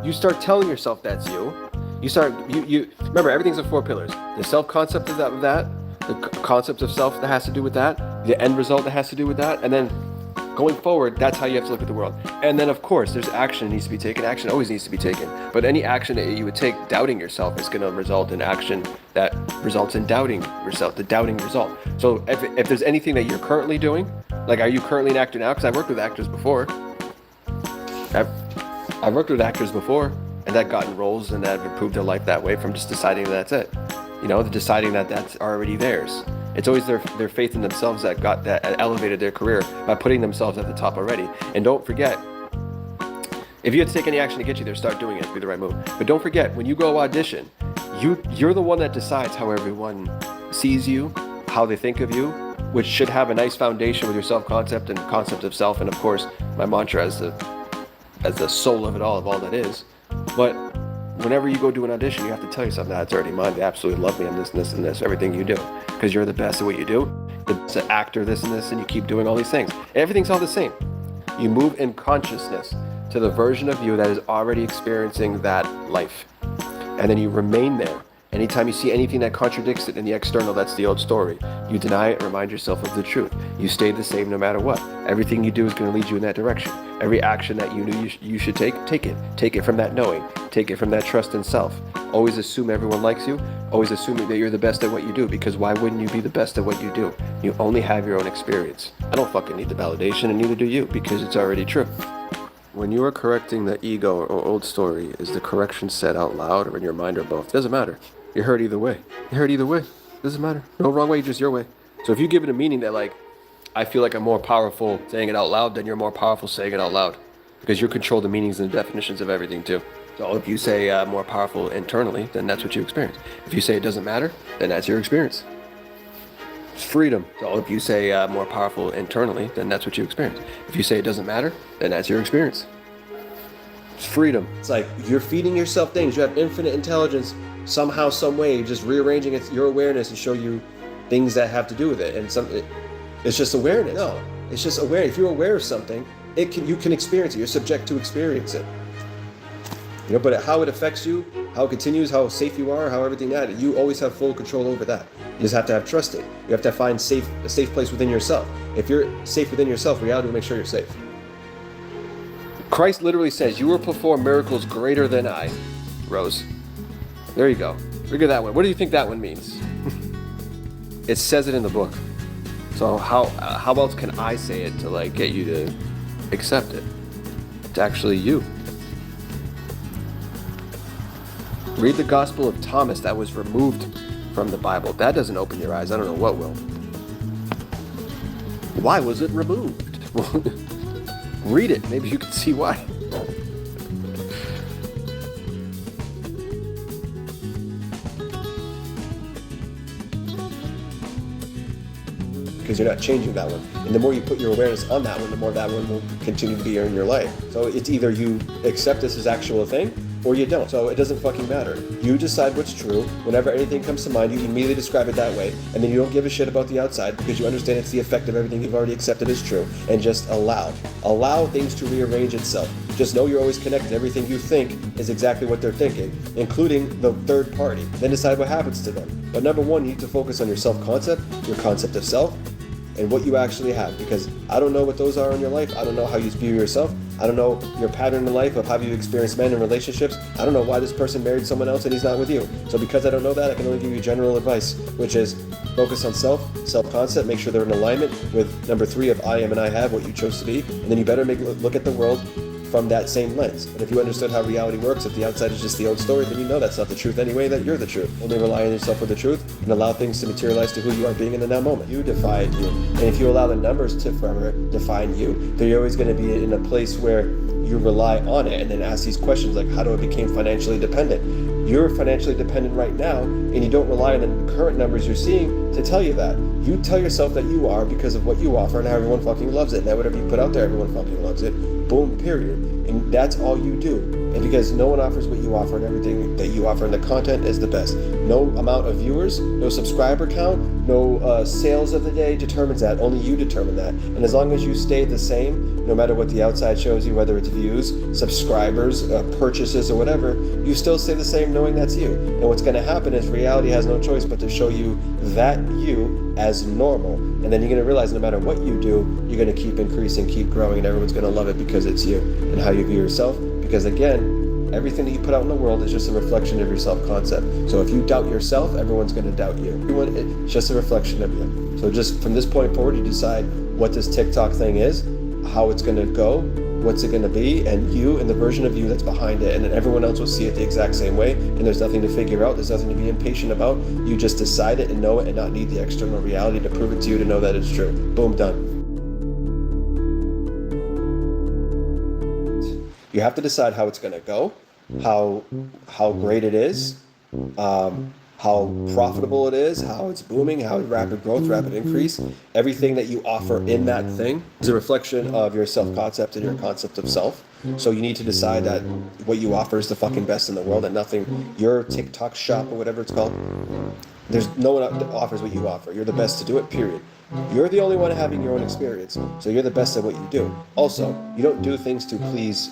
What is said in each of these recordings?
you start telling yourself that's you. You remember, everything's in 4 pillars. The self-concept of that, the concept of self that has to do with that, the end result that has to do with that, and then going forward, that's how you have to look at the world. And then, of course, there's action that needs to be taken. Action always needs to be taken. But any action that you would take doubting yourself is going to result in action that results in doubting yourself, the doubting result. So if there's anything that you're currently doing, like, are you currently an actor now? Because I've worked with actors before. I've worked with actors before, and that gotten roles and that have improved their life that way from just deciding that's it. You know, deciding that that's already theirs. It's always their faith in themselves that elevated their career by putting themselves at the top already. And don't forget, if you had to take any action to get you there, start doing it. It'd be the right move. But don't forget, when you go audition, you're the one that decides how everyone sees you, how they think of you, which should have a nice foundation with your self-concept and concept of self. And of course, my mantra as the soul of all that is. But whenever you go do an audition, you have to tell yourself, nah, it's already mine. They absolutely love me. I'm this and this and this, everything you do. Because you're the best at what you do. The best actor, this and this, and you keep doing all these things. Everything's all the same. You move in consciousness to the version of you that is already experiencing that life. And then you remain there. Anytime you see anything that contradicts it in the external, that's the old story. You deny it and remind yourself of the truth. You stay the same no matter what. Everything you do is going to lead you in that direction. Every action that you knew you should take it. Take it from that knowing. Take it from that trust in self. Always assume everyone likes you. Always assume that you're the best at what you do, because why wouldn't you be the best at what you do? You only have your own experience. I don't fucking need the validation, and neither do you, because it's already true. When you are correcting the ego or old story, is the correction said out loud or in your mind or both? Doesn't matter. You're heard either way. You're heard either way. Doesn't matter. No wrong way, just your way. So if you give it a meaning that, like, I feel like I'm more powerful saying it out loud, then you're more powerful saying it out loud, because you control the meanings and the definitions of everything too. So if you say more powerful internally, then that's what you experience. If you say it doesn't matter, then that's your experience. It's freedom. So if you say more powerful internally, then that's what you experience. If you say it doesn't matter, then that's your experience. It's freedom. It's like you're feeding yourself things. You have infinite intelligence. Somehow, some way, just rearranging your awareness to show you things that have to do with it. And it's just awareness. No, it's just awareness. If you're aware of something, you can experience it. You're subject to experience it. You know, but how it affects you, how it continues, how safe you are, how everything that, you always have full control over that. You just have to have trust in. You have to find a safe place within yourself. If you're safe within yourself, reality will make sure you're safe. Christ literally says, you will perform miracles greater than I, Rose. There you go. Look at that one. What do you think that one means? It says it in the book. So how else can I say it to, like, get you to accept it? It's actually you. Read the Gospel of Thomas that was removed from the Bible. That doesn't open your eyes. I don't know what will. Why was it removed? Read it. Maybe you can see why. Because you're not changing that one. And the more you put your awareness on that one, the more that one will continue to be in your life. So it's either you accept this as actual thing, or you don't. So it doesn't fucking matter. You decide what's true. Whenever anything comes to mind, you immediately describe it that way, and then you don't give a shit about the outside, because you understand it's the effect of everything you've already accepted as true, and just allow things to rearrange itself. Just know you're always connected. Everything you think is exactly what they're thinking, including the third party. Then decide what happens to them. But number one, you need to focus on your self-concept, your concept of self, and what you actually have, because I don't know what those are in your life. I don't know how you view yourself. I don't know your pattern in life of how you experience men and relationships. I don't know why this person married someone else and he's not with you. So because I don't know that, I can only give you general advice, which is focus on self-concept, make sure they're in alignment with number 3 of I am and I have, what you chose to be, and then you better look at the world from that same lens. And if you understood how reality works, if the outside is just the old story, then you know that's not the truth anyway, that you're the truth. Only rely on yourself for the truth and allow things to materialize to who you are being in the now moment. You define you. And if you allow the numbers to forever define you, then you're always going to be in a place where you rely on it and then ask these questions like, how do I become financially dependent? You're financially dependent right now, and you don't rely on the current numbers you're seeing to tell you that. You tell yourself that you are because of what you offer and how everyone fucking loves it. And that whatever you put out there, everyone fucking loves it. Boom, period. And that's all you do. And because no one offers what you offer, and everything that you offer and the content is the best. No amount of viewers, no subscriber count, no sales of the day determines that. Only you determine that. And as long as you stay the same, no matter what the outside shows you, whether it's views, subscribers, purchases, or whatever, you still stay the same knowing that's you. And what's going to happen is reality has no choice but to show you that you as normal. And then you're going to realize no matter what you do, you're going to keep increasing, keep growing, and everyone's going to love it because it's you and how you view yourself. Because again, everything that you put out in the world is just a reflection of your self-concept. So if you doubt yourself, everyone's going to doubt you. It's just a reflection of you. So just from this point forward, you decide what this TikTok thing is, how it's going to go, what's it going to be, and you and the version of you that's behind it. And then everyone else will see it the exact same way. And there's nothing to figure out. There's nothing to be impatient about. You just decide it and know it and not need the external reality to prove it to you to know that it's true. Boom, done. You have to decide how it's going to go, how great it is, how profitable it is, how it's booming, how rapid growth, rapid increase. Everything that you offer in that thing is a reflection of your self-concept and your concept of self. So you need to decide that what you offer is the fucking best in the world and nothing, your TikTok shop or whatever it's called, there's no one that offers what you offer. You're the best to do it, period. You're the only one having your own experience, so you're the best at what you do. Also, you don't do things to please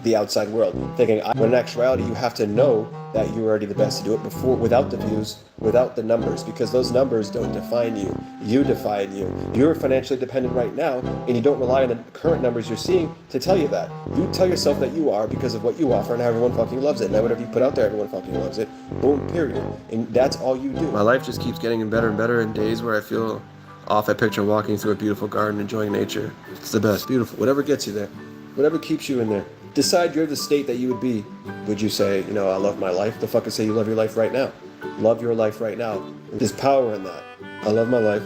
the outside world, thinking, when in actuality, you have to know that you're already the best to do it before, without the views, without the numbers, because those numbers don't define you. You define you. You're financially dependent right now, and you don't rely on the current numbers you're seeing to tell you that. You tell yourself that you are because of what you offer and how everyone fucking loves it. And that whatever you put out there, everyone fucking loves it. Boom, period. And that's all you do. My life just keeps getting better and better in days where I feel off. I picture walking through a beautiful garden, enjoying nature. It's the best. Beautiful. Whatever gets you there. Whatever keeps you in there. Decide you're the state that you would be. Would you say, I love my life? The fuck is say you love your life right now? Love your life right now. There's power in that. I love my life.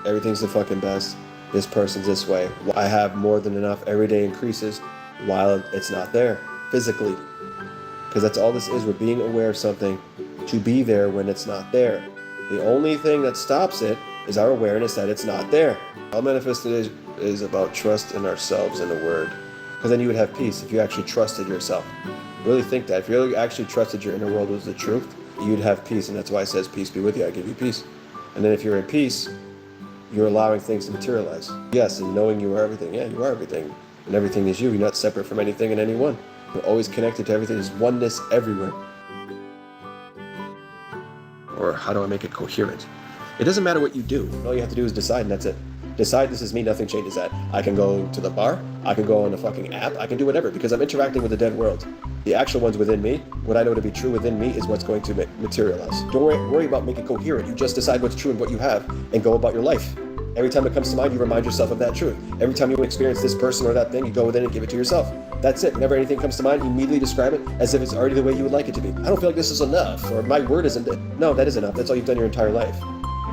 Everything's the fucking best. This person's this way. I have more than enough. Every day increases while it's not there physically. Because that's all this is. We're being aware of something to be there when it's not there. The only thing that stops it is our awareness that it's not there. All manifested is about trust in ourselves and the word. Because then you would have peace if you actually trusted yourself. Really think that. If you really actually trusted your inner world was the truth, you'd have peace. And that's why it says, peace be with you, I give you peace. And then if you're in peace, you're allowing things to materialize. Yes, and knowing you are everything. Yeah, you are everything. And everything is you. You're not separate from anything and anyone. You're always connected to everything. There's oneness everywhere. Or how do I make it coherent? It doesn't matter what you do. All you have to do is decide, and that's it. Decide this is me, nothing changes that. I can go to the bar, I can go on a fucking app, I can do whatever, because I'm interacting with the dead world. The actual ones within me, what I know to be true within me is what's going to materialize. Don't worry about making it coherent. You just decide what's true and what you have, and go about your life. Every time it comes to mind, you remind yourself of that truth. Every time you experience this person or that thing, you go within and give it to yourself. That's it. Whenever anything comes to mind, you immediately describe it as if it's already the way you would like it to be. I don't feel like this is enough, or my word isn't it. No, that is enough. That's all you've done your entire life.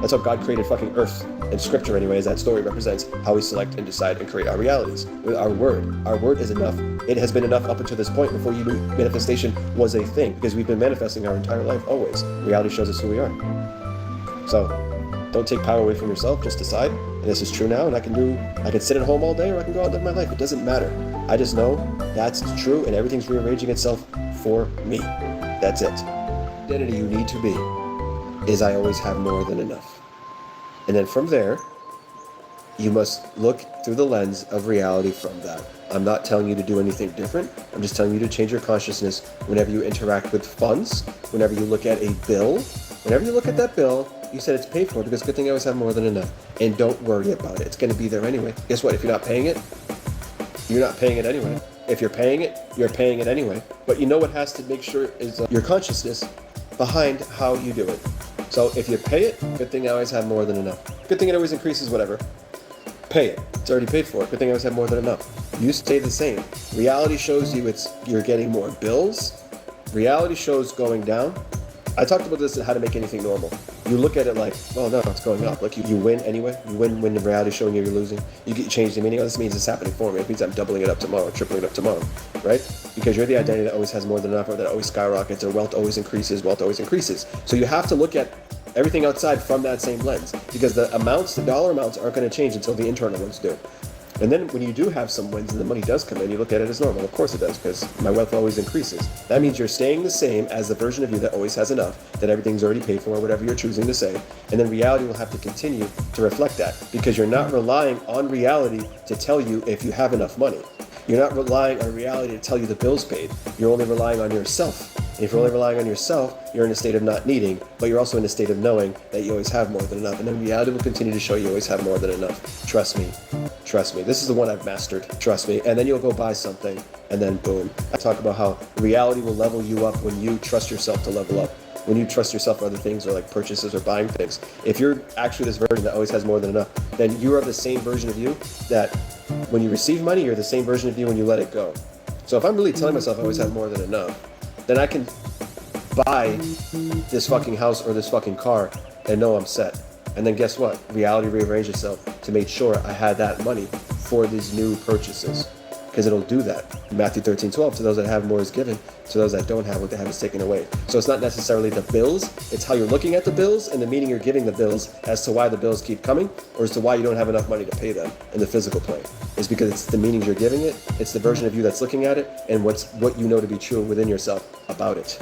That's how God created fucking earth. And scripture anyway, as that story represents how we select and decide and create our realities. With our word is enough. It has been enough up until this point before you knew manifestation was a thing, because we've been manifesting our entire life always. Reality shows us who we are. So don't take power away from yourself, just decide, and this is true now, and I can sit at home all day or I can go out and live my life. It doesn't matter. I just know that's true and everything's rearranging itself for me. That's it. The identity you need to be is I always have more than enough. And then from there, you must look through the lens of reality from that. I'm not telling you to do anything different. I'm just telling you to change your consciousness whenever you interact with funds, whenever you look at a bill. Whenever you look at that bill, you said it's paid for, because good thing I always have more than enough. And don't worry about it. It's going to be there anyway. Guess what? If you're not paying it, you're not paying it anyway. If you're paying it, you're paying it anyway. But you know what has to make sure is your consciousness behind how you do it. So if you pay it, good thing I always have more than enough. Good thing it always increases, whatever. Pay it. It's already paid for. Good thing I always have more than enough. You stay the same. Reality shows you you're getting more bills. Reality shows going down. I talked about this and how to make anything normal. You look at it like, well, no, it's going up. Like you win anyway. You win when the reality is showing you you're losing. You change the meaning. Oh, this means it's happening for me. It means I'm doubling it up tomorrow, tripling it up tomorrow, right? because you're the identity that always has more than enough, or that always skyrockets, or wealth always increases, wealth always increases. So you have to look at everything outside from that same lens, because the amounts, the dollar amounts aren't going to change until the internal ones do. And then when you do have some wins and the money does come in, you look at it as normal. Of course it does, because my wealth always increases. That means you're staying the same as the version of you that always has enough, that everything's already paid for, whatever you're choosing to say. And then reality will have to continue to reflect that, because you're not relying on reality to tell you if you have enough money. You're not relying on reality to tell you the bill's paid. You're only relying on yourself. And if you're only relying on yourself, you're in a state of not needing, but you're also in a state of knowing that you always have more than enough. And then reality will continue to show you always have more than enough. Trust me. Trust me. This is the one I've mastered. Trust me. And then you'll go buy something, and then boom. I talk about how reality will level you up when you trust yourself to level up. When you trust yourself for other things, or like purchases or buying things. If you're actually this version that always has more than enough, then you are the same version of you that when you receive money, you're the same version of you when you let it go. So if I'm really telling myself I always have more than enough, then I can buy this fucking house or this fucking car and know I'm set. And then guess what? Reality rearranged itself to make sure I had that money for these new purchases. Because it'll do that. Matthew 13:12, to those that have more is given, to those that don't have, what they have is taken away. So it's not necessarily the bills, it's how you're looking at the bills and the meaning you're giving the bills as to why the bills keep coming, or as to why you don't have enough money to pay them in the physical plane. It's because it's the meanings you're giving it, it's the version of you that's looking at it, and what you know to be true within yourself about it.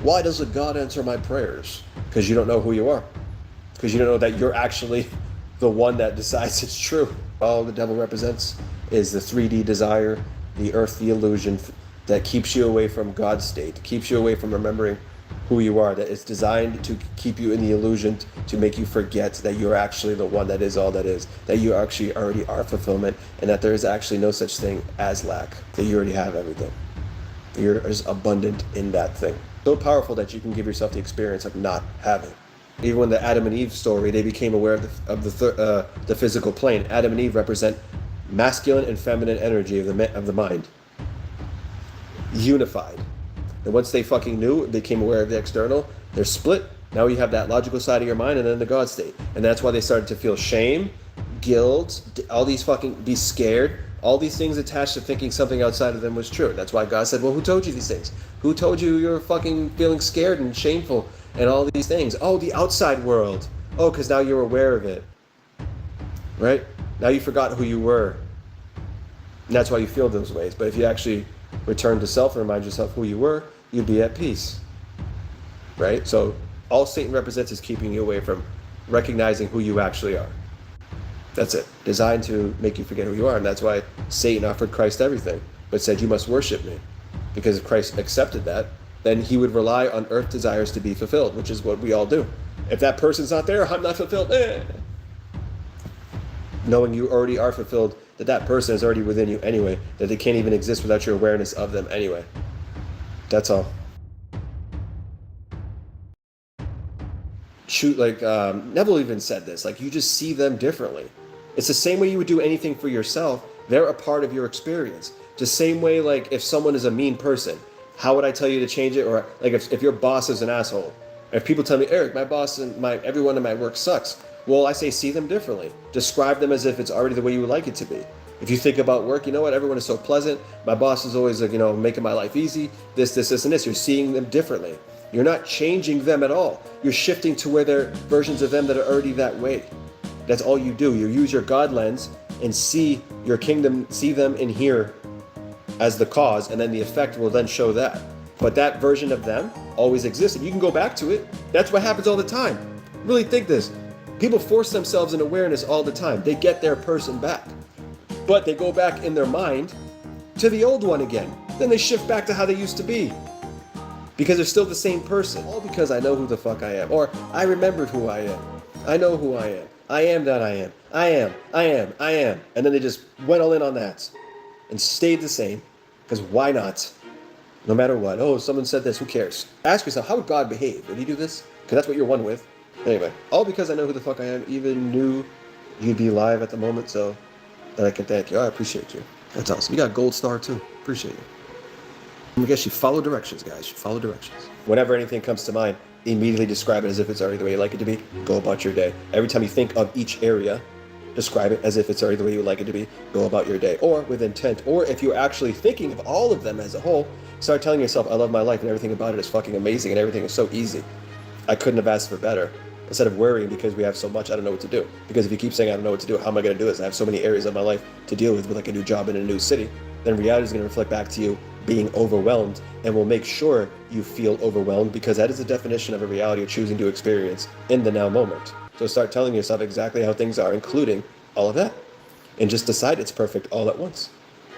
Why doesn't God answer my prayers? Because you don't know who you are. Because you don't know that you're actually the one that decides it's true. All the devil represents is the 3D desire, the earthly illusion that keeps you away from God's state, keeps you away from remembering who you are, that is designed to keep you in the illusion, to make you forget that you're actually the one that is all that is, that you actually already are fulfillment, and that there is actually no such thing as lack, that you already have everything. You're as abundant in that thing. So powerful that you can give yourself the experience of not having. Even when the Adam and Eve story, they became aware of the physical plane. Adam and Eve represent masculine and feminine energy of the mind, unified. And once they fucking knew, became aware of the external, they're split. Now you have that logical side of your mind, and then the God state. And that's why they started to feel shame, guilt, all these fucking, be scared, all these things attached to thinking something outside of them was true. That's why God said, well, who told you these things? Who told you you're fucking feeling scared and shameful and all these things? Oh, the outside world. Oh, because now you're aware of it. Right? Now you forgot who you were. And that's why you feel those ways. But if you actually return to self and remind yourself who you were, you'd be at peace. Right? So all Satan represents is keeping you away from recognizing who you actually are. That's it. Designed to make you forget who you are. And that's why Satan offered Christ everything, but said, you must worship me. Because if Christ accepted that, then he would rely on earth desires to be fulfilled, which is what we all do. If that person's not there, I'm not fulfilled. Knowing you already are fulfilled, that person is already within you anyway, that they can't even exist without your awareness of them anyway. That's all. Shoot, like Neville even said this, like you just see them differently. It's the same way you would do anything for yourself. They're a part of your experience. The same way, like if someone is a mean person, how would I tell you to change it? Or like if your boss is an asshole, if people tell me, Eric, my boss and everyone in my work sucks. Well, I say, see them differently. Describe them as if it's already the way you would like it to be. If you think about work, you know what? Everyone is so pleasant. My boss is always like, making my life easy. This, and this. You're seeing them differently. You're not changing them at all. You're shifting to where they're versions of them that are already that way. That's all you do. You use your God lens and see your kingdom, see them in here as the cause, and then the effect will then show that. But that version of them always existed. You can go back to it. That's what happens all the time. Really think this. People force themselves in awareness all the time. They get their person back. But they go back in their mind to the old one again. Then they shift back to how they used to be. Because they're still the same person. All because I know who the fuck I am. Or I remembered who I am. I know who I am. I am that I am. I am. And then they just went all in on that. And stayed the same. Because why not? No matter what. Oh, someone said this. Who cares? Ask yourself, how would God behave? Would he do this? Because that's what you're one with. Anyway, all because I know who the fuck I am. Even knew you'd be live at the moment. So that I can thank you. I appreciate you. That's awesome. You got gold star too. Appreciate you. I guess you follow directions, guys. You follow directions. Whenever anything comes to mind, immediately describe it as if it's already the way you like it to be. Go about your day. Every time you think of each area, describe it as if it's already the way you would like it to be, go about your day, or with intent. Or if you're actually thinking of all of them as a whole, start telling yourself, I love my life and everything about it is fucking amazing and everything is so easy. I couldn't have asked for better. Instead of worrying because we have so much, I don't know what to do. Because if you keep saying, I don't know what to do, how am I going to do this? I have so many areas of my life to deal with like a new job in a new city. Then reality is going to reflect back to you being overwhelmed, and will make sure you feel overwhelmed, because that is the definition of a reality you're choosing to experience in the now moment. So start telling yourself exactly how things are, including all of that. And just decide it's perfect all at once.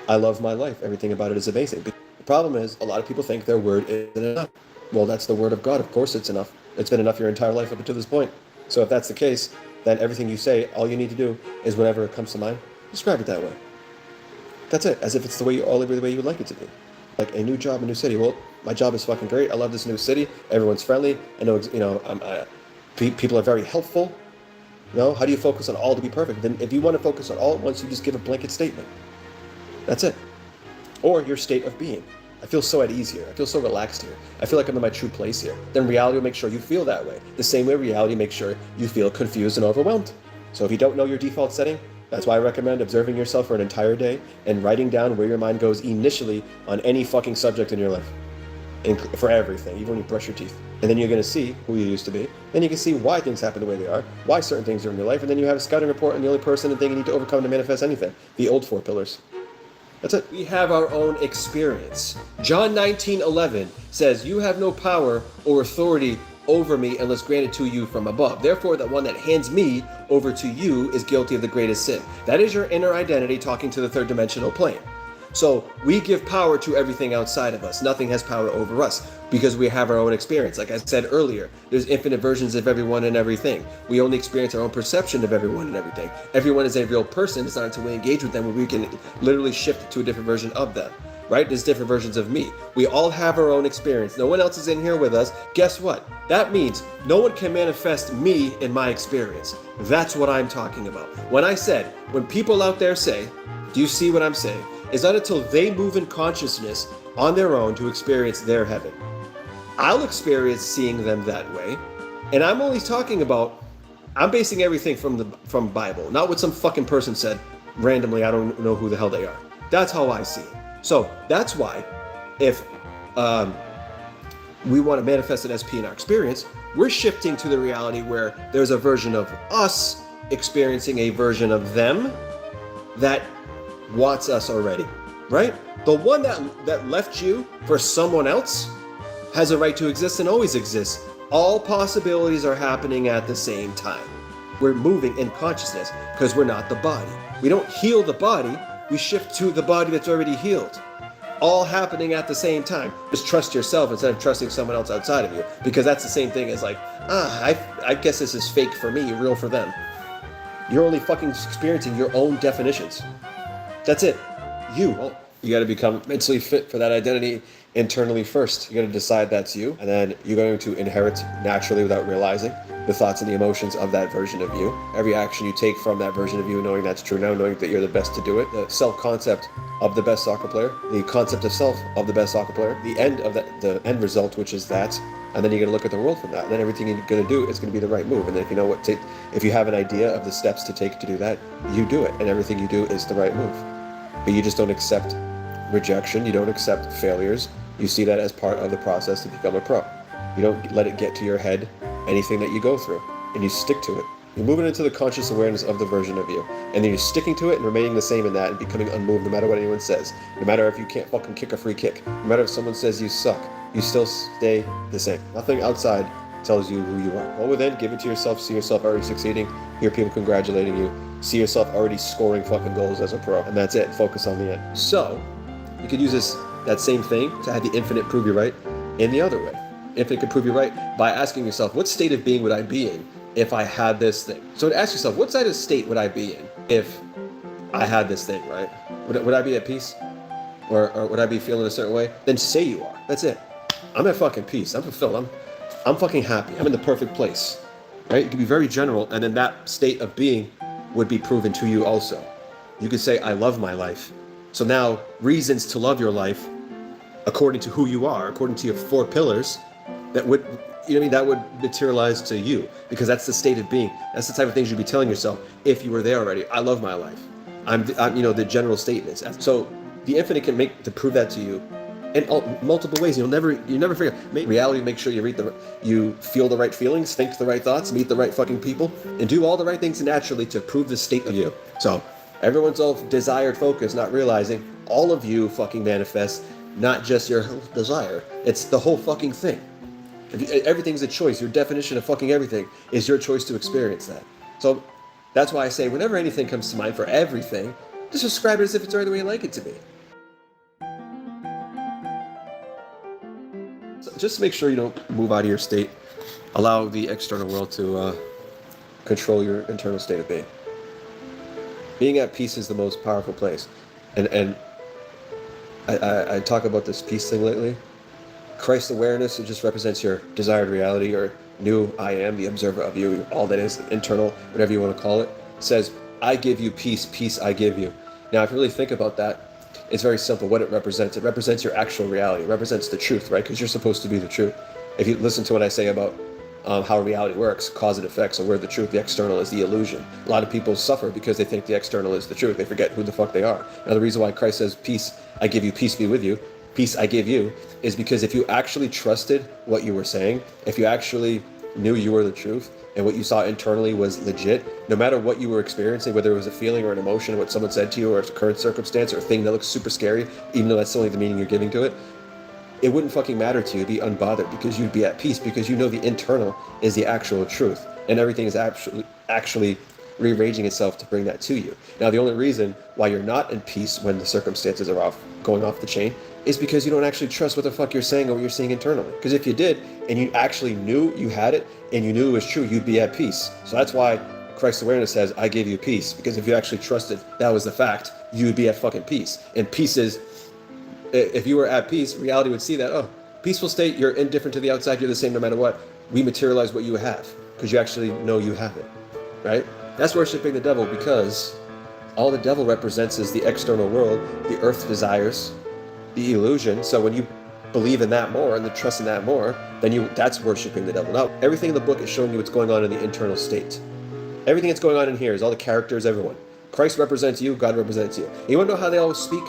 I love my life. Everything about it is amazing. The problem is, a lot of people think their word isn't enough. Well, that's the word of God. Of course it's enough. It's been enough your entire life up until this point. So if that's the case, then everything you say, all you need to do is whenever it comes to mind, describe it that way. That's it, as if it's the way you would like it to be. Like a new job, a new city. Well, my job is fucking great. I love this new city. Everyone's friendly. I know, people are very helpful. How do you focus on all to be perfect? Then if you want to focus on all at once, you just give a blanket statement. That's it. Or your state of being. I feel so at ease here. I feel so relaxed here. I feel like I'm in my true place here. Then reality will make sure you feel that way. The same way reality makes sure you feel confused and overwhelmed. So if you don't know your default setting, that's why I recommend observing yourself for an entire day and writing down where your mind goes initially on any fucking subject in your life. For everything, even when you brush your teeth. And then you're going to see who you used to be. Then you can see why things happen the way they are, why certain things are in your life, and then you have a scouting report on the only person and thing you need to overcome to manifest anything. The old 4 pillars. That's it. We have our own experience. John 19:11 says, you have no power or authority over me unless granted to you from above. Therefore, the one that hands me over to you is guilty of the greatest sin. That is your inner identity talking to the third dimensional plane. So we give power to everything outside of us. Nothing has power over us because we have our own experience. Like I said earlier, there's infinite versions of everyone and everything. We only experience our own perception of everyone and everything. Everyone is a real person. It's not until we engage with them where we can literally shift to a different version of them. Right? There's different versions of me. We all have our own experience. No one else is in here with us. Guess what? That means no one can manifest me in my experience. That's what I'm talking about. When people out there say, do you see what I'm saying? It's not until they move in consciousness on their own to experience their heaven. I'll experience seeing them that way. And I'm only talking about, I'm basing everything from Bible, not what some fucking person said randomly. I don't know who the hell they are. That's how I see it. So that's why if we want to manifest an SP in our experience, we're shifting to the reality where there's a version of us experiencing a version of them that wants us already, right? The one that left you for someone else has a right to exist and always exists. All possibilities are happening at the same time. We're moving in consciousness because we're not the body. We don't heal the body. We shift to the body that's already healed. All happening at the same time. Just trust yourself instead of trusting someone else outside of you, because that's the same thing as like, I guess this is fake for me, real for them. You're only fucking experiencing your own definitions. That's it. You got to become mentally fit for that identity internally first. You got to decide that's you, and then you're going to inherit naturally without realizing the thoughts and the emotions of that version of you. Every action you take from that version of you, knowing that's true now, knowing that you're the best to do it. The self-concept of the best soccer player, the concept of self of the best soccer player, the end of that, the end result, which is that, and then you're going to look at the world from that. And then everything you're going to do is going to be the right move. And then if you know if you have an idea of the steps to take to do that, you do it, and everything you do is the right move. But you just don't accept rejection. You don't accept failures. You see that as part of the process to become a pro. You don't let it get to your head, anything that you go through, and you stick to it. You're moving into the conscious awareness of the version of you, and then you're sticking to it and remaining the same in that and becoming unmoved no matter what anyone says. No matter if you can't fucking kick a free kick. No matter if someone says you suck. You still stay the same. Nothing outside tells you who you are. Go within, give it to yourself, see yourself already succeeding, hear people congratulating you, see yourself already scoring fucking goals as a pro, and that's it. Focus on the end. So, you could use that same thing to have the infinite prove you right in the other way. Infinite could prove you right by asking yourself, what state of being would I be in if I had this thing? So to ask yourself, what side of state would I be in if I had this thing, right? Would I be at peace? Or would I be feeling a certain way? Then say you are. That's it. I'm at fucking peace. I'm fulfilled. I'm fucking happy. I'm in the perfect place, right? It can be very general, and then that state of being would be proven to you also. You could say, I love my life. So now, reasons to love your life, according to who you are, according to your 4 pillars, that would You know what I mean? That would materialize to you because that's the state of being. That's the type of things you'd be telling yourself if you were there already. I love my life. I'm the general statements. So the infinite can make to prove that to you in multiple ways. You never figure. Make reality. Make sure you feel the right feelings, think the right thoughts, meet the right fucking people, and do all the right things naturally to prove the state of you. So everyone's all desired focus, not realizing all of you fucking manifest, not just your desire. It's the whole fucking thing. Everything's a choice. Your definition of fucking everything is your choice to experience that. So that's why I say whenever anything comes to mind for everything, just describe it as if it's already the way you like it to be. So just make sure you don't move out of your state. Allow the external world to control your internal state of being. Being at peace is the most powerful place. And I talk about this peace thing lately. Christ awareness, it just represents your desired reality, or new I am, the observer of you, all that is internal, whatever you want to call it. It says, I give you peace, peace I give you. Now, if you really think about that, it's very simple what it represents. It represents your actual reality. It represents the truth, right? Because you're supposed to be the truth. If you listen to what I say about how reality works, cause and effect, so we're the truth, the external is the illusion. A lot of people suffer because they think the external is the truth. They forget who the fuck they are. Now, the reason why Christ says, peace I give you, peace be with you, peace I give you, is because if you actually trusted what you were saying, if you actually knew you were the truth and what you saw internally was legit, no matter what you were experiencing, whether it was a feeling or an emotion, what someone said to you, or a current circumstance or a thing that looks super scary, even though that's only the meaning you're giving to it, it wouldn't fucking matter to you. It'd be unbothered because you'd be at peace because you know the internal is the actual truth and everything is actually rearranging itself to bring that to you. Now, the only reason why you're not in peace when the circumstances are going off the chain is because you don't actually trust what the fuck you're saying or what you're seeing internally. Because if you did, and you actually knew you had it, and you knew it was true, you'd be at peace. So that's why Christ awareness says, I give you peace. Because if you actually trusted that was the fact, you would be at fucking peace. And peace is, if you were at peace, reality would see that, oh, peaceful state, you're indifferent to the outside, you're the same no matter what. We materialize what you have, because you actually know you have it, right? That's worshiping the devil, because all the devil represents is the external world, the earth's desires, the illusion. So when you believe in that more and the trust in that more, then that's worshiping the devil. Now, everything in the book is showing you what's going on in the internal state. Everything that's going on in here is all the characters, everyone. Christ represents you, God represents you. You want to know how they always speak?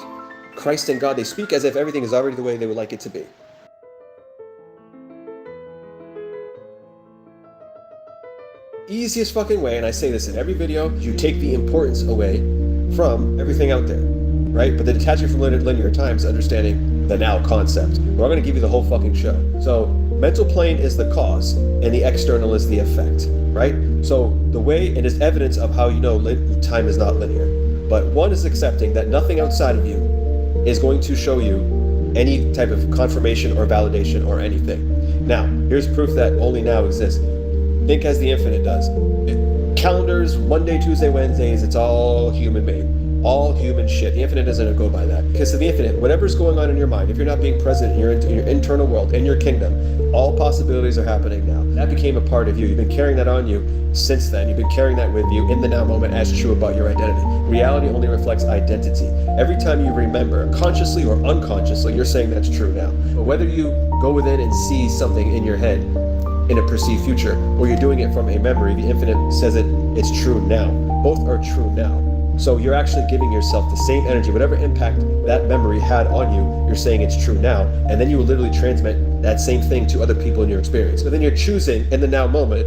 Christ and God, they speak as if everything is already the way they would like it to be. Easiest fucking way, and I say this in every video, you take the importance away from everything out there, right? But the detachment from linear time is understanding the now concept. We're going to give you the whole fucking show. So mental plane is the cause and the external is the effect, right? So the way, and it's evidence of how you know time is not linear. But one is accepting that nothing outside of you is going to show you any type of confirmation or validation or anything. Now, here's proof that only now exists. Think as the infinite does. Calendars, Monday, Tuesday, Wednesdays, it's all human made. All human shit. The infinite doesn't go by that. Because to the infinite, whatever's going on in your mind, if you're not being present in your internal world, in your kingdom, all possibilities are happening now. That became a part of you. You've been carrying that on you since then. You've been carrying that with you in the now moment as true about your identity. Reality only reflects identity. Every time you remember, consciously or unconsciously, you're saying that's true now. But whether you go within and see something in your head in a perceived future, or you're doing it from a memory, the infinite says it's true now. Both are true now. So you're actually giving yourself the same energy, whatever impact that memory had on you, you're saying it's true now, and then you will literally transmit that same thing to other people in your experience. But then you're choosing in the now moment,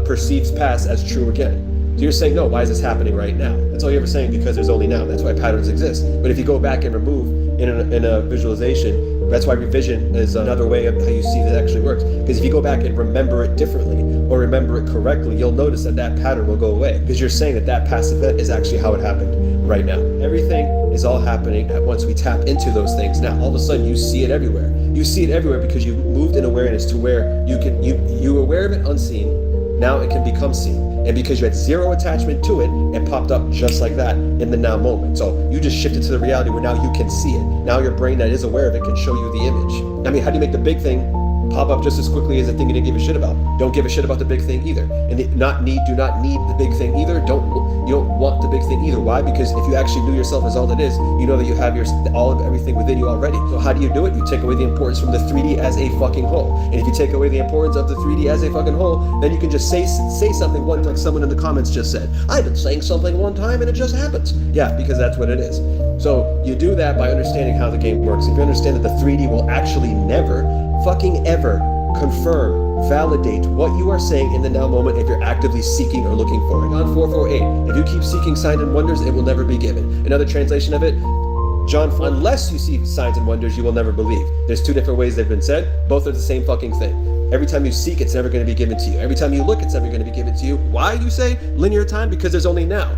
perceives past as true again. So you're saying, no, why is this happening right now? That's all you're ever saying, because there's only now. That's why patterns exist. But if you go back and remove in a visualization, that's why revision is another way of how you see that actually works. Because if you go back and remember it differently or remember it correctly, you'll notice that pattern will go away, because you're saying that past event is actually how it happened right now. Everything is all happening at once. We tap into those things. Now, all of a sudden, you see it everywhere. You see it everywhere because you moved in awareness to where you were aware of it unseen. Now it can become seen. And because you had zero attachment to it, it popped up just like that in the now moment. So you just shifted to the reality where now you can see it. Now your brain that is aware of it can show you the image. I mean, how do you make the big thing pop up just as quickly as the thing you didn't give a shit about. Don't give a shit about the big thing either. And do not need the big thing either. You don't want the big thing either. Why? Because if you actually knew yourself as all that is, you know that you have all of everything within you already. So how do you do it? You take away the importance from the 3D as a fucking whole. And if you take away the importance of the 3D as a fucking whole, then you can just say something one, like someone in the comments just said. I've been saying something one time and it just happens. Yeah, because that's what it is. So you do that by understanding how the game works. If you understand that the 3D will actually never, fucking ever, confirm, validate what you are saying in the now moment if you're actively seeking or looking for it. John 4:48, if you keep seeking signs and wonders, it will never be given. Another translation of it, John 4, unless you see signs and wonders, you will never believe. There's two different ways they've been said. Both are the same fucking thing. Every time you seek, it's never going to be given to you. Every time you look, it's never going to be given to you. Why, you say? Linear time? Because there's only now.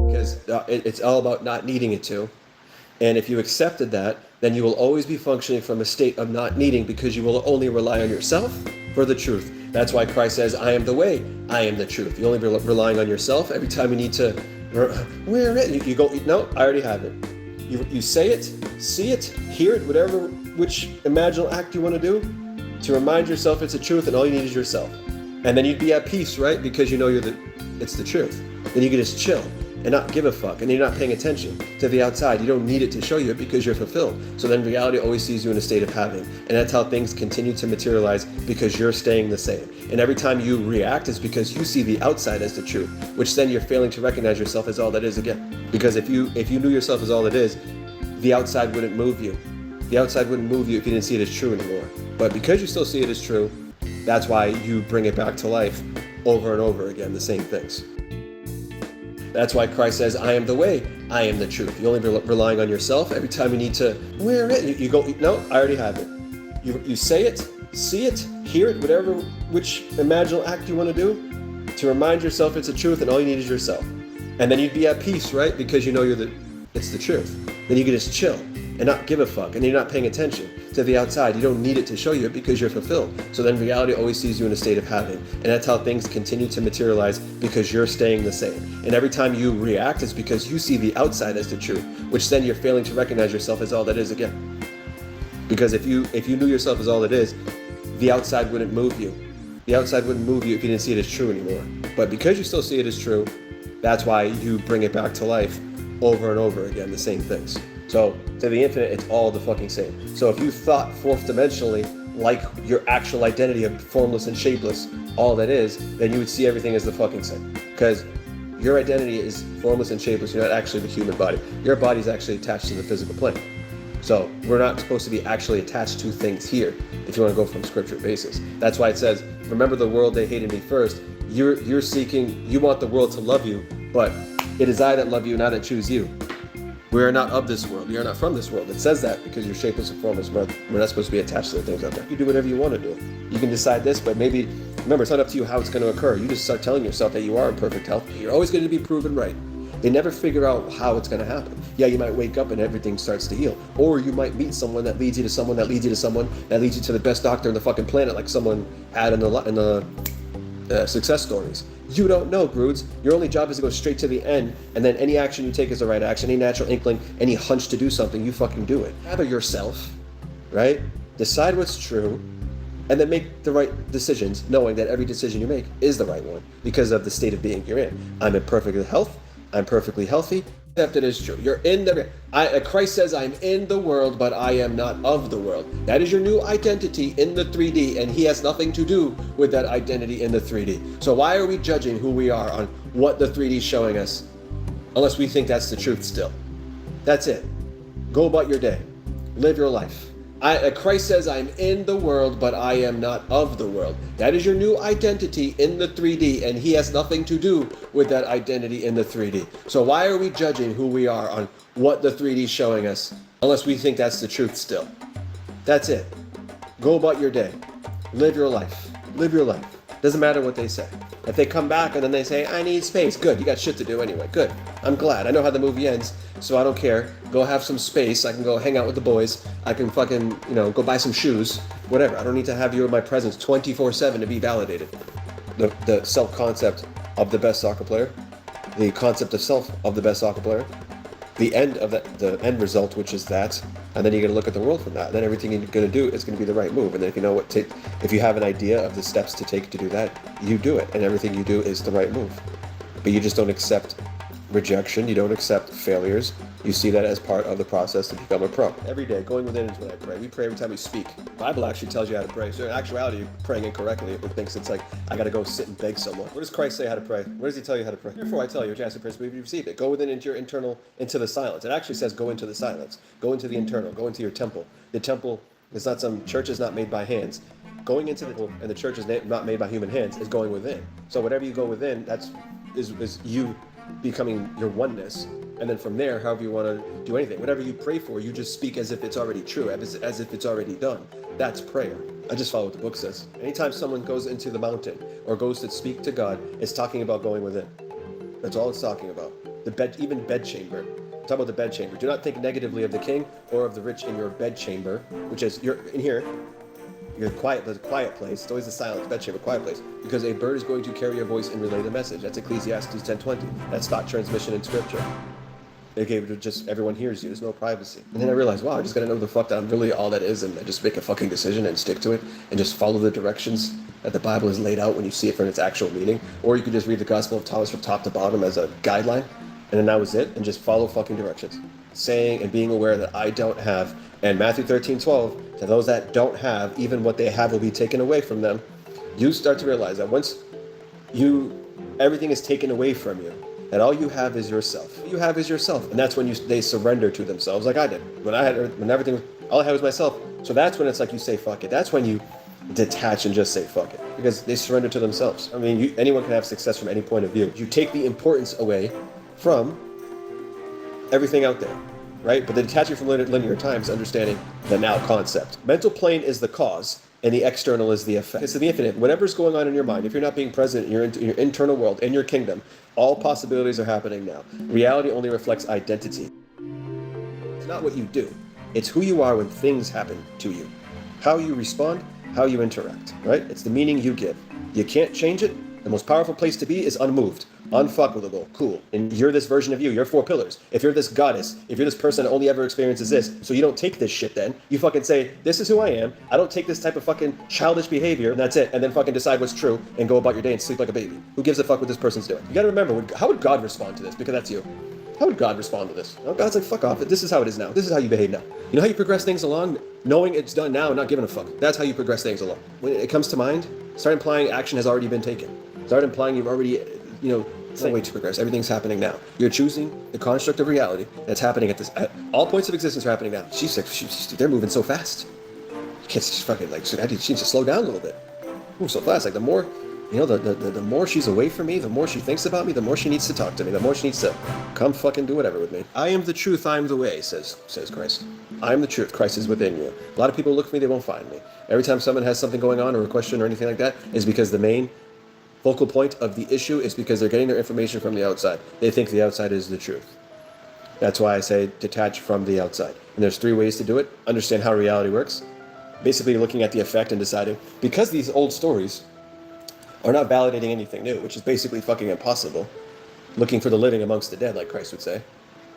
Because it's all about not needing it to. And if you accepted that, then you will always be functioning from a state of not needing, because you will only rely on yourself for the truth. That's why Christ says, I am the way, I am the truth. You only be relying on yourself every time you need to, where is it? You go, no, I already have it. You say it, see it, hear it, which imaginal act you want to do, to remind yourself it's the truth, and all you need is yourself. And then you'd be at peace, right? Because you know it's the truth. Then you can just chill and not give a fuck, and you're not paying attention to the outside. You don't need it to show you it because you're fulfilled. So then reality always sees you in a state of having, and that's how things continue to materialize, because you're staying the same. And every time you react, it's because you see the outside as the truth, which then you're failing to recognize yourself as all that is again. Because if you knew yourself as all it is, the outside wouldn't move you. The outside wouldn't move you if you didn't see it as true anymore. But because you still see it as true, that's why you bring it back to life over and over again, the same things. That's why Christ says, I am the way, I am the truth. You only be relying on yourself every time you need to, where is it? You go, no, I already have it. You say it, see it, hear it, which imaginal act you want to do, to remind yourself it's the truth, and all you need is yourself. And then you'd be at peace, right? Because you know it's the truth. Then you can just chill and not give a fuck, and you're not paying attention to the outside. You don't need it to show you it because you're fulfilled. So then reality always sees you in a state of having, and that's how things continue to materialize, because you're staying the same. And every time you react, it's because you see the outside as the truth, which then you're failing to recognize yourself as all that is again. Because if you knew yourself as all it is, the outside wouldn't move you. The outside wouldn't move you if you didn't see it as true anymore. But because you still see it as true, that's why you bring it back to life over and over again, the same things. So to the infinite, it's all the fucking same. So if you thought fourth dimensionally, like your actual identity of formless and shapeless, all that is, then you would see everything as the fucking same. Because your identity is formless and shapeless. You're not actually the human body. Your body is actually attached to the physical plane. So we're not supposed to be actually attached to things here, if you want to go from scripture basis. That's why it says, remember the world, they hated me first. You're seeking, you want the world to love you, but it is I that love you, and I that choose you. We are not of this world. We are not from this world. It says that because you're shapeless and formless. We're not supposed to be attached to the things out there. You do whatever you want to do. You can decide this, but maybe, remember, it's not up to you how it's going to occur. You just start telling yourself that you are in perfect health. You're always going to be proven right. They never figure out how it's going to happen. Yeah, you might wake up and everything starts to heal. Or you might meet someone that leads you to someone that leads you to someone that leads you to the best doctor in the fucking planet, like someone had in the success stories. You don't know, Groods. Your only job is to go straight to the end, and then any action you take is the right action. Any natural inkling, any hunch to do something, you fucking do it. Gather yourself, right? Decide what's true, and then make the right decisions, knowing that every decision you make is the right one because of the state of being you're in. I'm in perfect health. I'm perfectly healthy. Accept it as true. You're in Christ says, I'm in the world, but I am not of the world. That is your new identity in the 3D, and he has nothing to do with that identity in the 3D. So why are we judging who we are on what the 3D is showing us, unless we think that's the truth still? That's it. Go about your day. Live your life. Christ says, I'm in the world, but I am not of the world. That is your new identity in the 3D, and he has nothing to do with that identity in the 3D. So why are we judging who we are on what the 3D is showing us, unless we think that's the truth still? That's it. Go about your day. Live your life. Live your life. Doesn't matter what they say. If they come back and then they say, I need space, good, you got shit to do anyway, good. I'm glad. I know how the movie ends, so I don't care. Go have some space. I can go hang out with the boys. I can fucking, go buy some shoes, whatever. I don't need to have you in my presence 24/7 to be validated. The self-concept of the best soccer player, the concept of self of the best soccer player the end of that, the end result, which is that, and then you're gonna look at the world from that. And then everything you're gonna do is gonna be the right move. And then if you know if you have an idea of the steps to take to do that, you do it, and everything you do is the right move. But you just don't accept rejection. You don't accept failures. You see that as part of the process to become a pro. Every day, going within is when I pray. We pray every time we speak. The Bible actually tells you how to pray. So in actuality, you're praying incorrectly. It thinks it's like, I gotta go sit and beg someone. What does Christ say how to pray? What does he tell you how to pray? Therefore I tell you, ask the prayer, believe you receive it. Go within into your internal, into the silence. It actually says go into the silence. Go into the internal. Go into your temple. The temple is not some, church is not made by hands. Going into the temple, and the church is not made by human hands, is going within. So whatever you go within, is you becoming your oneness. And then from there, however you want to do anything, whatever you pray for, you just speak as if it's already true, as if it's already done. That's prayer. I just follow what the book says. Anytime someone goes into the mountain or goes to speak to God, it's talking about going within. That's all it's talking about. The bed, even bed chamber. Talk about the bed chamber. Do not think negatively of the king or of the rich in your bed chamber, which is you're in here. You're quiet, the quiet place. It's always the silent bed chamber, quiet place. Because a bird is going to carry your voice and relay the message. That's Ecclesiastes 10:20. That's thought transmission in scripture. They gave it just everyone hears you. There's no privacy. And then I realized, wow, I just gotta know the fuck that I'm really all that is, and I just make a fucking decision and stick to it, and just follow the directions that the Bible has laid out when you see it from its actual meaning. Or you could just read the Gospel of Thomas from top to bottom as a guideline, and then that was it, and just follow fucking directions. Saying and being aware that I don't have, and Matthew 13:12, to those that don't have, even what they have will be taken away from them. You start to realize that once everything is taken away from you, that all you have is yourself. All you have is yourself, and that's when they surrender to themselves, like I did. When everything, all I had was myself. So that's when it's like you say fuck it. That's when you detach and just say fuck it, because they surrender to themselves. I mean, anyone can have success from any point of view. You take the importance away from everything out there, right? But the detaching from linear time is understanding the now concept. Mental plane is the cause, and the external is the effect. It's the infinite. Whatever's going on in your mind, if you're not being present in your internal world, in your kingdom, all possibilities are happening now. Reality only reflects identity. It's not what you do. It's who you are when things happen to you. How you respond, how you interact, right? It's the meaning you give. You can't change it. The most powerful place to be is unmoved, unfuckable, cool. And you're this version of you. You're 4 pillars. If you're this goddess, if you're this person that only ever experiences this, so you don't take this shit then. You fucking say, this is who I am. I don't take this type of fucking childish behavior, and that's it. And then fucking decide what's true and go about your day and sleep like a baby. Who gives a fuck what this person's doing? You gotta remember, how would God respond to this? Because that's you. How would God respond to this? Oh, God's like, fuck off. This is how it is now. This is how you behave now. You know how you progress things along? Knowing it's done now and not giving a fuck. That's how you progress things along. When it comes to mind, start implying action has already been taken. Start implying you've already, it's no way to progress. Everything's happening now. You're choosing the construct of reality that's happening at all points of existence are happening now. They're moving so fast. You can't just fucking she needs to slow down a little bit. Move so fast. Like the more, the more she's away from me, the more she thinks about me, the more she needs to talk to me, the more she needs to come fucking do whatever with me. I am the truth, I am the way, says Christ. I am the truth, Christ is within you. A lot of people look for me, they won't find me. Every time someone has something going on or a question or anything like that, is because the main focal point of the issue is because they're getting their information from the outside. They think the outside is the truth. That's why I say detach from the outside. And there's 3 ways to do it. Understand how reality works. Basically looking at the effect and deciding, because these old stories are not validating anything new, which is basically fucking impossible. Looking for the living amongst the dead, like Christ would say.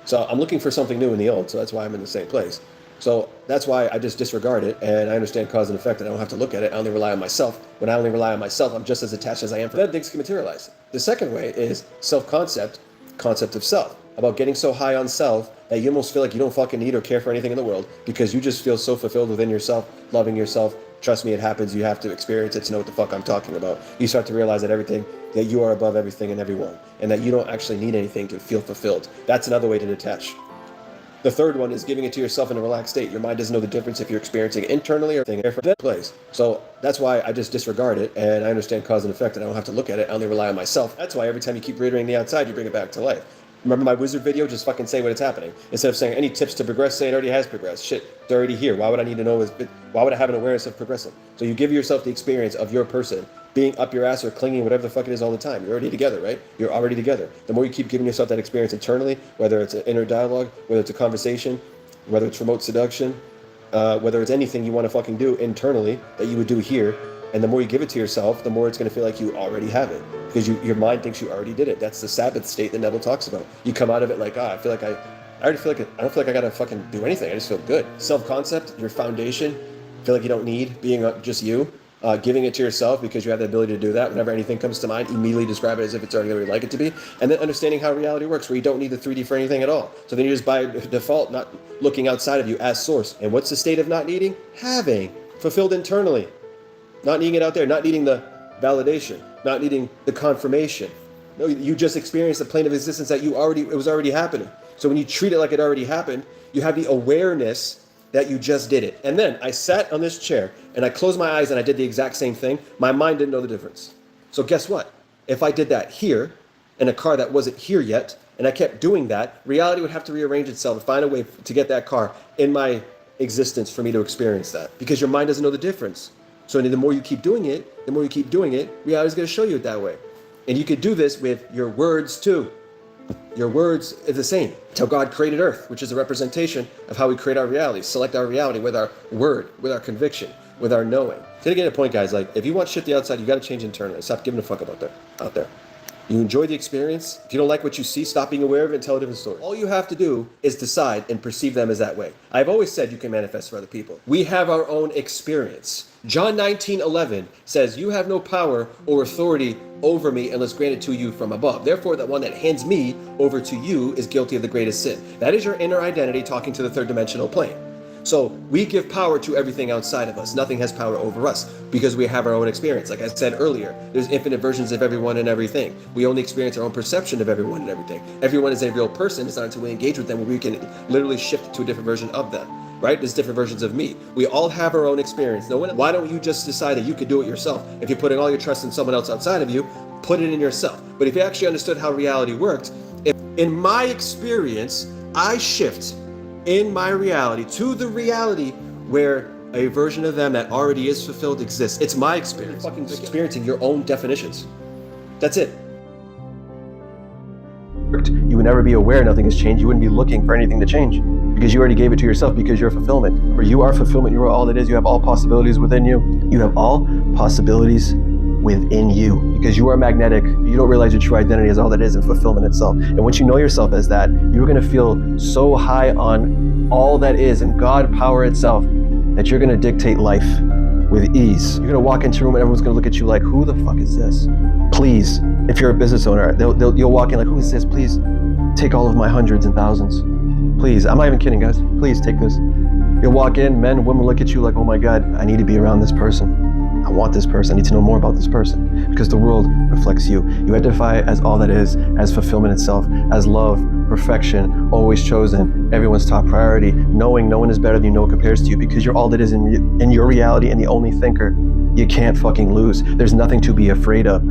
So I'm looking for something new in the old, so that's why I'm in the same place. So that's why I just disregard it, and I understand cause and effect, and I don't have to look at it. I only rely on myself. When I only rely on myself, I'm just as attached as I am. Then things can materialize. The second way is self-concept, concept of self. About getting so high on self that you almost feel like you don't fucking need or care for anything in the world because you just feel so fulfilled within yourself, loving yourself. Trust me, it happens. You have to experience it to know what the fuck I'm talking about. You start to realize that you are above everything and everyone, and that you don't actually need anything to feel fulfilled. That's another way to detach. The third one is giving it to yourself in a relaxed state. Your mind doesn't know the difference if you're experiencing it internally or from that place. So that's why I just disregard it, and I understand cause and effect, and I don't have to look at it. I only rely on myself. That's why every time you keep reiterating the outside, you bring it back to life. Remember my wizard video? Just fucking say what it's happening. Instead of saying any tips to progress, say it already has progressed. Shit, it's already here. Why would I need to know? Why would I have an awareness of progressing? So you give yourself the experience of your person being up your ass or clinging, whatever the fuck it is all the time. You're already together, right? You're already together. The more you keep giving yourself that experience internally, whether it's an inner dialogue, whether it's a conversation, whether it's remote seduction, whether it's anything you want to fucking do internally that you would do here, and the more you give it to yourself, the more it's going to feel like you already have it. Because your mind thinks you already did it. That's the Sabbath state that Neville talks about. You come out of it like, I feel like I already feel like I don't feel like I gotta fucking do anything. I just feel good. Self-concept, your foundation. Feel like you don't need being just you. Giving it to yourself because you have the ability to do that. Whenever anything comes to mind, immediately describe it as if it's already where you'd like it to be. And then understanding how reality works, where you don't need the 3D for anything at all. So then you just by default not looking outside of you as source. And what's the state of not needing? Having. Fulfilled internally. Not needing it out there. Not needing the validation. Not needing the confirmation. No, you just experienced a plane of existence that it was already happening. So when you treat it like it already happened, you have the awareness that you just did it. And then I sat on this chair and I closed my eyes and I did the exact same thing. My mind didn't know the difference. So guess what? If I did that here in a car that wasn't here yet, and I kept doing that, reality would have to rearrange itself and find a way to get that car in my existence for me to experience that, because your mind doesn't know the difference. So the more you keep doing it, reality's gonna show you it that way. And you could do this with your words too. Your words are the same. It's how God created Earth, which is a representation of how we create our reality, select our reality with our word, with our conviction, with our knowing. To get a point, guys, like if you want shit the outside, you got to change internally. Stop giving a fuck about that out there. You enjoy the experience. If you don't like what you see, stop being aware of it and tell a different story. All you have to do is decide and perceive them as that way. I've always said you can manifest for other people. We have our own experience. John 19:11 says, "You have no power or authority over me unless granted to you from above. Therefore, that one that hands me over to you is guilty of the greatest sin." That is your inner identity talking to the third dimensional plane. So we give power to everything outside of us. Nothing has power over us because we have our own experience. Like I said earlier, there's infinite versions of everyone and everything. We only experience our own perception of everyone and everything. Everyone is a real person. It's not until we engage with them where we can literally shift to a different version of them. Right? There's different versions of me. We all have our own experience. Why don't you just decide that you could do it yourself? If you're putting all your trust in someone else outside of you, put it in yourself. But if you actually understood how reality worked, if in my experience, I shift in my reality to the reality where a version of them that already is fulfilled exists. It's my experience. You're fucking experiencing your own definitions. That's it. You would never be aware nothing has changed. You wouldn't be looking for anything to change because you already gave it to yourself because you're fulfillment. For you are fulfillment. You are all it is. You have all possibilities within you. You have all possibilities within you because you are magnetic. You don't realize your true identity is all that is and fulfillment itself. And once you know yourself as that, you're going to feel so high on all that is and God power itself that you're going to dictate life with ease. You're going to walk into a room and everyone's going to look at you like, who the fuck is this? Please, if you're a business owner, you'll walk in like, who is this? Please take all of my hundreds and thousands. Please, I'm not even kidding, guys. Please take this. You'll walk in, men, women look at you like, oh my God, I need to be around this person. I want this person. I need to know more about this person because the world reflects you. You identify as all that is, as fulfillment itself, as love, perfection, always chosen, everyone's top priority, knowing no one is better than you, no one compares to you because you're all that is in your reality and the only thinker. You can't fucking lose. There's nothing to be afraid of.